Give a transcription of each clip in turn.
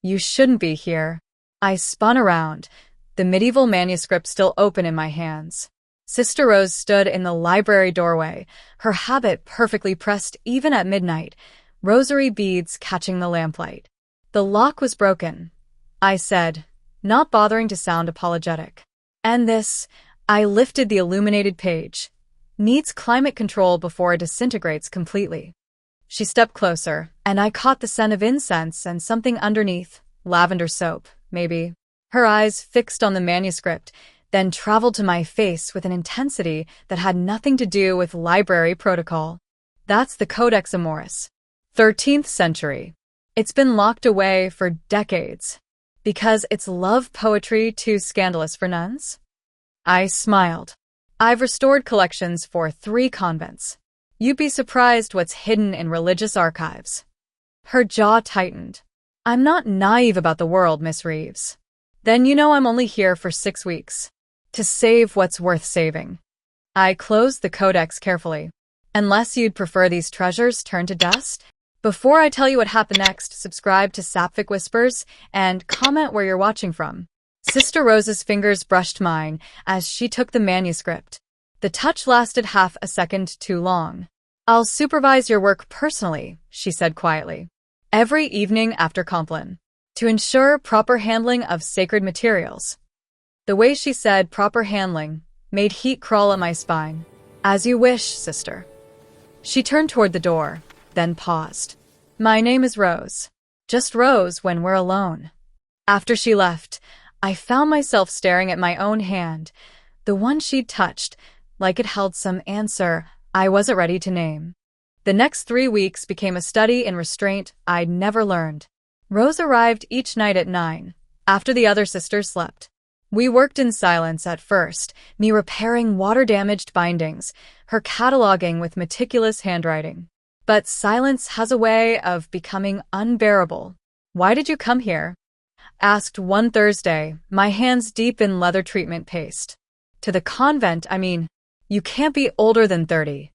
You shouldn't be here. I spun around, the medieval manuscript still open in my hands. Sister Rose stood in the library doorway, her habit perfectly pressed even at midnight, rosary beads catching the lamplight. The lock was broken, I said, not bothering to sound apologetic. And this, I lifted the illuminated page, needs climate control before it disintegrates completely. She stepped closer, and I caught the scent of incense and something underneath, lavender soap, maybe. Her eyes fixed on the manuscript, then traveled to my face with an intensity that had nothing to do with library protocol. That's the Codex Amoris. 13th century. It's been locked away for decades. Because it's love poetry too scandalous for nuns? I smiled. I've restored collections for 3 convents. You'd be surprised what's hidden in religious archives. Her jaw tightened. I'm not naive about the world, Miss Reeves. Then you know I'm only here for 6 weeks. To save what's worth saving. I closed the codex carefully. Unless you'd prefer these treasures turned to dust? Before I tell you what happened next, subscribe to Sapphic Whispers and comment where you're watching from. Sister Rose's fingers brushed mine as she took the manuscript. The touch lasted half a second too long. I'll supervise your work personally, she said quietly. Every evening after Compline. To ensure proper handling of sacred materials. The way she said proper handling made heat crawl up my spine. As you wish, sister. She turned toward the door, then paused. My name is Rose. Just Rose when we're alone. After she left, I found myself staring at my own hand, the one she'd touched, like it held some answer I wasn't ready to name. The next 3 weeks became a study in restraint I'd never learned. Rose arrived each night at 9, after the other sisters slept. We worked in silence at first, me repairing water-damaged bindings, her cataloging with meticulous handwriting. But silence has a way of becoming unbearable. Why did you come here? Asked one Thursday, my hands deep in leather treatment paste. To the convent, I mean, you can't be older than 30.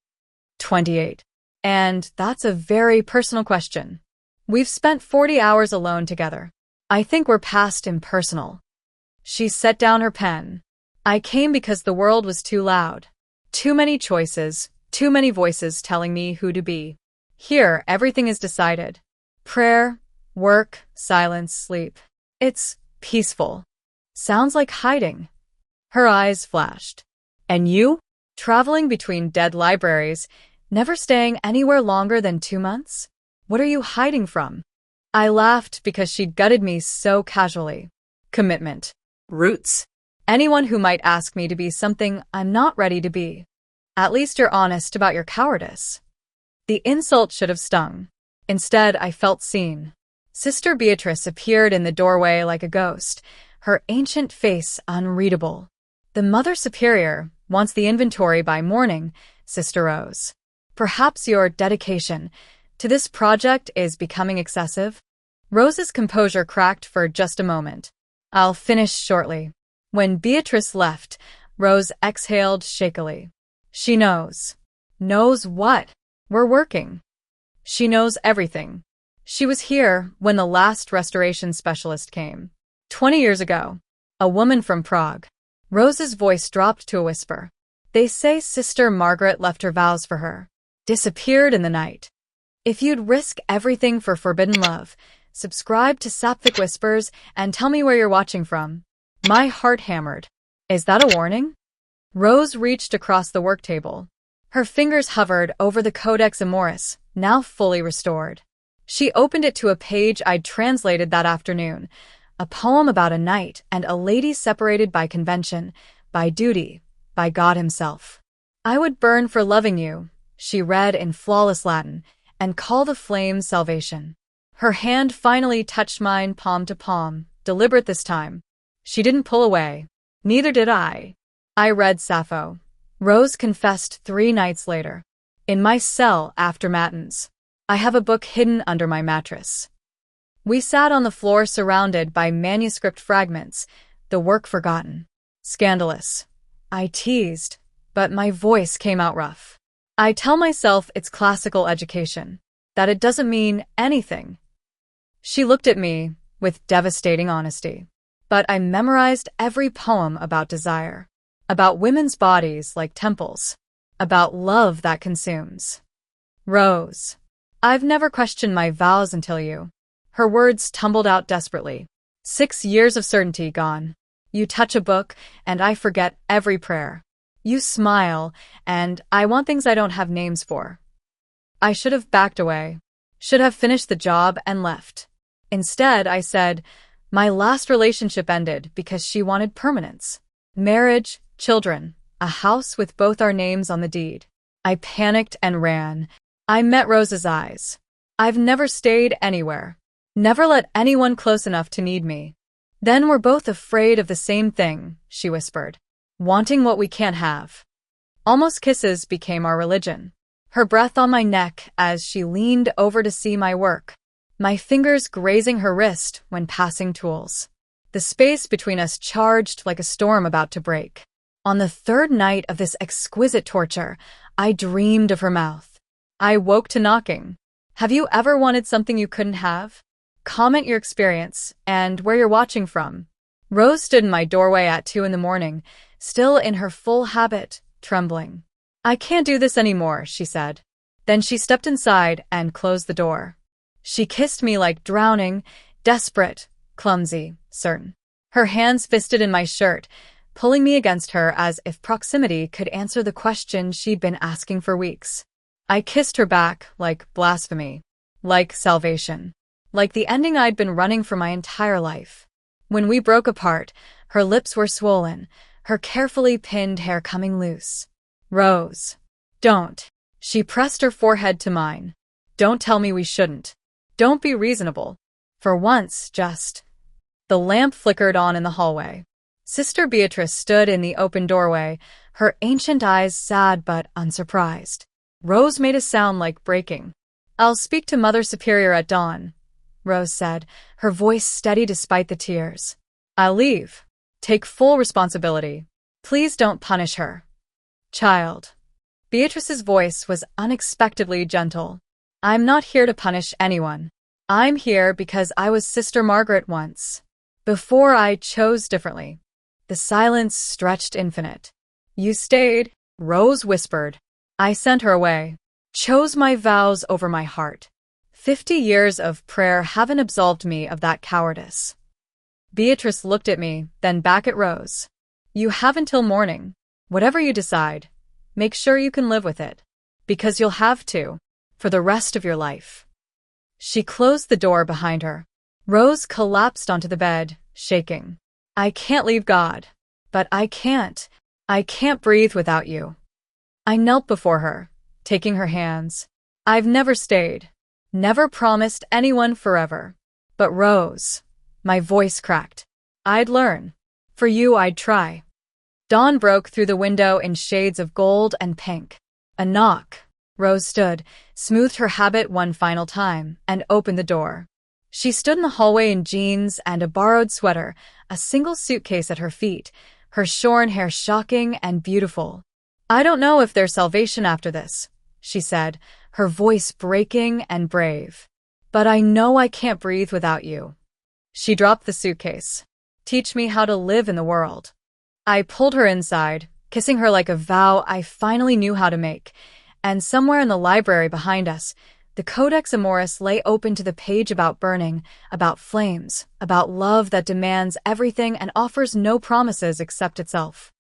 28. And that's a very personal question. We've spent 40 hours alone together. I think we're past impersonal. She set down her pen. I came because the world was too loud. Too many choices, too many voices telling me who to be. Here, everything is decided. Prayer, work, silence, sleep. It's peaceful. Sounds like hiding. Her eyes flashed. And you? Traveling between dead libraries, never staying anywhere longer than 2 months? What are you hiding from? I laughed because she'd gutted me so casually. Commitment. Roots. Anyone who might ask me to be something I'm not ready to be. At least you're honest about your cowardice. The insult should have stung. Instead, I felt seen. Sister Beatrice appeared in the doorway like a ghost, her ancient face unreadable. The Mother Superior wants the inventory by morning, Sister Rose. Perhaps your dedication to this project is becoming excessive? Rose's composure cracked for just a moment. I'll finish shortly. When Beatrice left, Rose exhaled shakily. She knows. Knows what? We're working. She knows everything. She was here when the last restoration specialist came. 20 years ago. A woman from Prague. Rose's voice dropped to a whisper. They say Sister Margaret left her vows for her. Disappeared in the night. If you'd risk everything for forbidden love, subscribe to Sapphic Whispers and tell me where you're watching from. My heart hammered. Is that a warning? Rose reached across the work table. Her fingers hovered over the Codex Amoris, now fully restored. She opened it to a page I'd translated that afternoon, a poem about a knight and a lady separated by convention, by duty, by God himself. I would burn for loving you, she read in flawless Latin, and call the flame salvation. Her hand finally touched mine palm to palm, deliberate this time. She didn't pull away. Neither did I. I read Sappho. Rose confessed 3 nights later. In my cell after matins. I have a book hidden under my mattress. We sat on the floor surrounded by manuscript fragments, the work forgotten. Scandalous. I teased, but my voice came out rough. I tell myself it's classical education, that it doesn't mean anything. She looked at me, with devastating honesty. But I memorized every poem about desire, about women's bodies like temples, about love that consumes. Rose, I've never questioned my vows until you. Her words tumbled out desperately. 6 years of certainty gone. You touch a book, and I forget every prayer. You smile, and I want things I don't have names for. I should have backed away, should have finished the job and left. Instead, I said, my last relationship ended because she wanted permanence. Marriage, children, a house with both our names on the deed. I panicked and ran. I met Rose's eyes. I've never stayed anywhere. Never let anyone close enough to need me. Then we're both afraid of the same thing, she whispered. Wanting what we can't have. Almost kisses became our religion. Her breath on my neck as she leaned over to see my work. My fingers grazing her wrist when passing tools. The space between us charged like a storm about to break. On the third night of this exquisite torture, I dreamed of her mouth. I woke to knocking. Have you ever wanted something you couldn't have? Comment your experience and where you're watching from. Rose stood in my doorway at 2 a.m, still in her full habit, trembling. I can't do this anymore, she said. Then she stepped inside and closed the door. She kissed me like drowning, desperate, clumsy, certain. Her hands fisted in my shirt, pulling me against her as if proximity could answer the question she'd been asking for weeks. I kissed her back like blasphemy, like salvation, like the ending I'd been running for my entire life. When we broke apart, her lips were swollen, her carefully pinned hair coming loose. Rose, don't. She pressed her forehead to mine. Don't tell me we shouldn't. Don't be reasonable. For once, just. The lamp flickered on in the hallway. Sister Beatrice stood in the open doorway, her ancient eyes sad but unsurprised. Rose made a sound like breaking. I'll speak to Mother Superior at dawn, Rose said, her voice steady despite the tears. I'll leave. Take full responsibility. Please don't punish her. Child. Beatrice's voice was unexpectedly gentle. I'm not here to punish anyone. I'm here because I was Sister Margaret once. Before I chose differently. The silence stretched infinite. You stayed, Rose whispered. I sent her away. Chose my vows over my heart. 50 years of prayer haven't absolved me of that cowardice. Beatrice looked at me, then back at Rose. You have until morning. Whatever you decide, make sure you can live with it. Because you'll have to, for the rest of your life. She closed the door behind her. Rose collapsed onto the bed, shaking. I can't leave God. But I can't breathe without you. I knelt before her, taking her hands. I've never stayed. Never promised anyone forever. But Rose, my voice cracked. I'd learn. For you, I'd try. Dawn broke through the window in shades of gold and pink. A knock. Rose stood, smoothed her habit one final time, and opened the door. She stood in the hallway in jeans and a borrowed sweater, a single suitcase at her feet, her shorn hair shocking and beautiful. I don't know if there's salvation after this, she said, her voice breaking and brave. But I know I can't breathe without you. She dropped the suitcase. Teach me how to live in the world. I pulled her inside, kissing her like a vow I finally knew how to make, and somewhere in the library behind us, the Codex Amoris lay open to the page about burning, about flames, about love that demands everything and offers no promises except itself.